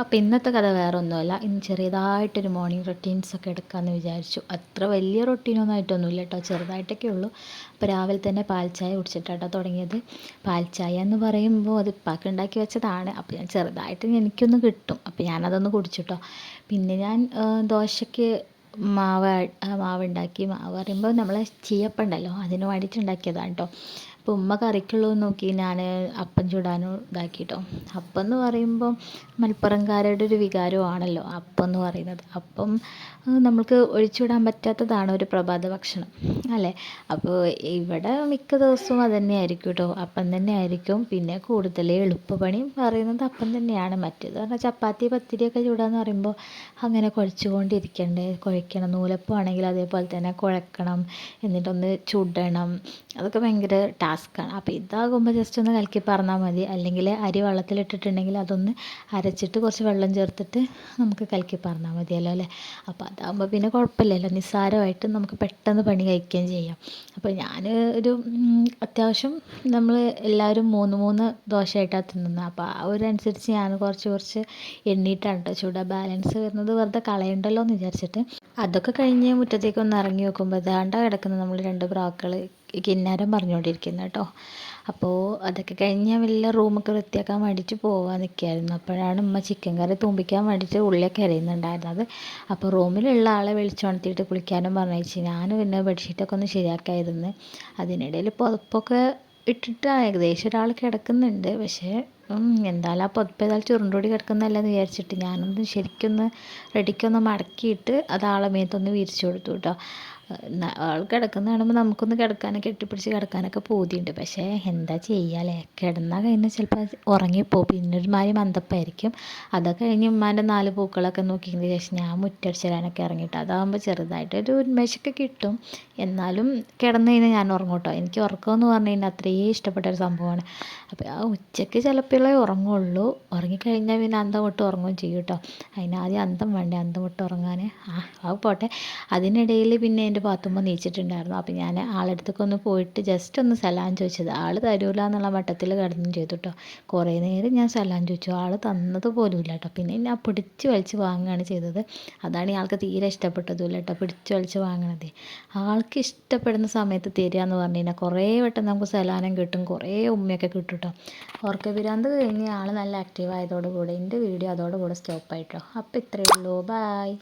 അപ്പോൾ ഇന്നത്തെ കഥ വേറെ ഒന്നുമല്ല. ഇന്ന് ചെറിയതായിട്ടൊരു മോർണിംഗ് റൊട്ടീൻസൊക്കെ എടുക്കാമെന്ന് വിചാരിച്ചു. അത്ര വലിയ റൊട്ടീനൊന്നും ആയിട്ടൊന്നുമില്ല കേട്ടോ, ചെറുതായിട്ടൊക്കെ ഉള്ളൂ. അപ്പോൾ രാവിലെ തന്നെ പാൽ ചായ കുടിച്ചിട്ടാട്ടോ തുടങ്ങിയത്. പാൽ ചായ എന്ന് പറയുമ്പോൾ അത് ഉപ്പാക്ക് ഉണ്ടാക്കി വെച്ചതാണ്. അപ്പോൾ ഞാൻ ചെറുതായിട്ട് എനിക്കൊന്ന് കിട്ടും, അപ്പോൾ ഞാനതൊന്ന് കുടിച്ചിട്ടോ. പിന്നെ ഞാൻ ദോശയ്ക്ക് മാവുണ്ടാക്കി. മാവ് പറയുമ്പോൾ നമ്മൾ ചീയപ്പം ഉണ്ടല്ലോ, അതിന് വേണ്ടിയിട്ട് ഉണ്ടാക്കിയതാണ് കേട്ടോ. അപ്പോൾ ഉമ്മ കറിക്കുള്ളത് നോക്കി ഞാൻ അപ്പം ചുടാനും ഇതാക്കിട്ടോ. അപ്പം എന്ന് പറയുമ്പം മലപ്പുറംകാരുടെ ഒരു വികാരമാണല്ലോ അപ്പം എന്ന് പറയുന്നത്. അപ്പം നമ്മൾക്ക് ഒഴിച്ചുവിടാൻ പറ്റാത്തതാണ് ഒരു പ്രഭാത ഭക്ഷണം അല്ലേ. അപ്പോൾ ഇവിടെ മിക്ക ദിവസവും അത് തന്നെയായിരിക്കും കേട്ടോ, അപ്പം തന്നെ ആയിരിക്കും. പിന്നെ കൂടുതൽ എളുപ്പപ്പണി പറയുന്നത് അപ്പം തന്നെയാണ്. മറ്റേത് പറഞ്ഞാൽ ചപ്പാത്തി പത്തിരിയൊക്കെ ചൂടാന്ന് പറയുമ്പോൾ അങ്ങനെ കുഴച്ചുകൊണ്ടിരിക്കണ്ടേ, കുഴക്കണം. നൂലപ്പം ആണെങ്കിൽ അതേപോലെ തന്നെ കുഴക്കണം, എന്നിട്ടൊന്ന് ചുടണം. അതൊക്കെ ഭയങ്കര ടാസ്ക്കാണ്. അപ്പോൾ ഇതാകുമ്പോൾ ജസ്റ്റ് ഒന്ന് കലക്കി പറഞ്ഞാൽ മതി. അല്ലെങ്കിൽ അരി വെള്ളത്തിലിട്ടിട്ടുണ്ടെങ്കിൽ അതൊന്ന് അരച്ചിട്ട് കുറച്ച് വെള്ളം ചേർത്തിട്ട് നമുക്ക് കലക്കി പറഞ്ഞാൽ മതിയല്ലോ അല്ലേ. അപ്പോൾ അതാകുമ്പോൾ പിന്നെ കുഴപ്പമില്ലല്ലോ, നിസ്സാരമായിട്ട് നമുക്ക് പെട്ടെന്ന് പണി കഴിക്കുകയും ചെയ്യാം. അപ്പോൾ ഞാൻ ഒരു അത്യാവശ്യം നമ്മൾ എല്ലാവരും മൂന്ന് മൂന്ന് ദോശയായിട്ടാണ് തിന്നുന്നത്. അപ്പോൾ ആ ഒരു അനുസരിച്ച് ഞാൻ കുറച്ച് എണ്ണീട്ടാണ് കേട്ടോ ചൂടാ. ബാലൻസ് വരുന്നത് വെറുതെ കളയണ്ടല്ലോ എന്ന് വിചാരിച്ചിട്ട്. അതൊക്കെ കഴിഞ്ഞ് മുറ്റത്തേക്ക് ഒന്ന് ഇറങ്ങി നോക്കുമ്പോൾ ദാണ്ട കിടക്കുന്നത് നമ്മൾ രണ്ട് പ്രാക്കൾ കിന്നാരം പറഞ്ഞുകൊണ്ടിരിക്കുന്നത് കേട്ടോ. അപ്പോൾ അതൊക്കെ കഴിഞ്ഞ് ഞാൻ വലിയ റൂമൊക്കെ വൃത്തിയാക്കാൻ വേണ്ടിയിട്ട് പോകാൻ നിൽക്കുകയായിരുന്നു. അപ്പോഴാണ് ഉമ്മ ചിക്കൻ കറി തൂമ്പിക്കാൻ വേണ്ടിയിട്ട് ഉള്ളിയൊക്കെ അരിയുന്നുണ്ടായിരുന്നത്. അപ്പോൾ റൂമിലുള്ള ആളെ വിളിച്ചുണർത്തിയിട്ട് കുളിക്കാനും പറഞ്ഞയച്ച് ഞാൻ പിന്നെ ബെഡ്ഷീറ്റൊക്കെ ഒന്ന് ശരിയാക്കായിരുന്നു. അതിനിടയിൽ പുതപ്പൊക്കെ ഇട്ടിട്ട് ഏകദേശം ഒരാൾ കിടക്കുന്നുണ്ട്. പക്ഷേ എന്തായാലും ആ പുതപ്പ് ഏതായാലും ചുരുണ്ടോടി കിടക്കുന്നതല്ലെന്ന് വിചാരിച്ചിട്ട് ഞാനൊന്ന് ശരിക്കൊന്ന് റെഡിക്കൊന്ന് മടക്കിയിട്ട് അത് ആളെ മേത്തൊന്ന് വിരിച്ചു കൊടുത്തു കേട്ടോ. ആൾ കിടക്കുന്ന കാണുമ്പോൾ നമുക്കൊന്ന് കിടക്കാനൊക്കെ കെട്ടിപ്പിടിച്ച് കിടക്കാനൊക്കെ പൂതിയുണ്ട്. പക്ഷേ എന്താ ചെയ്യാല്ലേ, കിടന്നാൽ കഴിഞ്ഞാൽ ചിലപ്പോൾ ഉറങ്ങിപ്പോവും. പിന്നെ ഒരുമാതിരി മന്ദപ്പായിരിക്കും. അതൊക്കെ കഴിഞ്ഞ് ഉമ്മാൻ്റെ 4 പൂക്കളൊക്കെ നോക്കിയതിന് ശേഷം ഞാൻ മുറ്റടിച്ച് തരാനൊക്കെ ഇറങ്ങിയിട്ട് അതാകുമ്പോൾ ചെറുതായിട്ടൊരു ഉന്മേഷമൊക്കെ കിട്ടും. എന്നാലും കിടന്നു കഴിഞ്ഞാൽ ഞാൻ ഉറങ്ങും കേട്ടോ. എനിക്ക് ഉറക്കമെന്ന് പറഞ്ഞു കഴിഞ്ഞാൽ അത്രയും ഇഷ്ടപ്പെട്ടൊരു സംഭവമാണ്. അപ്പോൾ ആ ഉച്ചയ്ക്ക് ചിലപ്പോഴേ ഉറങ്ങുള്ളൂ. ഉറങ്ങിക്കഴിഞ്ഞാൽ പിന്നെ അന്തം വിട്ട് ഉറങ്ങുകയും ചെയ്യും കേട്ടോ. അതിനാദ്യം അന്തം വേണ്ടേ, അന്തം വിട്ട് ഉറങ്ങാൻ. അത് പോട്ടെ. അതിനിടയിൽ പിന്നെ എൻ്റെ പാത്തുമ്മ നീച്ചിട്ടുണ്ടായിരുന്നു. അപ്പോൾ ഞാൻ ആളടുത്തൊക്കെ ഒന്ന് പോയിട്ട് ജസ്റ്റ് ഒന്ന് സലാം ചോദിച്ചത്. ആൾ തരൂല എന്നുള്ള മട്ടത്തിൽ കിടന്നും ചെയ്തു കേട്ടോ. കുറേ നേരം ഞാൻ സലാം ചോദിച്ചു, ആൾ തന്നത് പോലും ഇല്ല കേട്ടോ. പിന്നെ ഞാൻ പിടിച്ച് വലിച്ച് വാങ്ങുകയാണ് ചെയ്തത്. അതാണ് ഇയാൾക്ക് തീരെ ഇഷ്ടപ്പെട്ടതുമില്ല കേട്ടോ, പിടിച്ച് വലിച്ച് വാങ്ങണത്. ആൾക്ക് ഇഷ്ടപ്പെടുന്ന സമയത്ത് തരിക എന്ന് പറഞ്ഞു കഴിഞ്ഞാൽ കുറേ വട്ടം നമുക്ക് സലാനം കിട്ടും, കുറേ ഉമ്മയൊക്കെ കിട്ടും കേട്ടോ. ഉറക്കഭ്രാന്ത് കഴിഞ്ഞ് ആൾ നല്ല ആക്റ്റീവ് ആയതോടുകൂടി എൻ്റെ വീഡിയോ അതോടുകൂടെ സ്റ്റോപ്പായിട്ടോ. അപ്പോൾ ഇത്രയേ ഉള്ളൂ. ബായ്.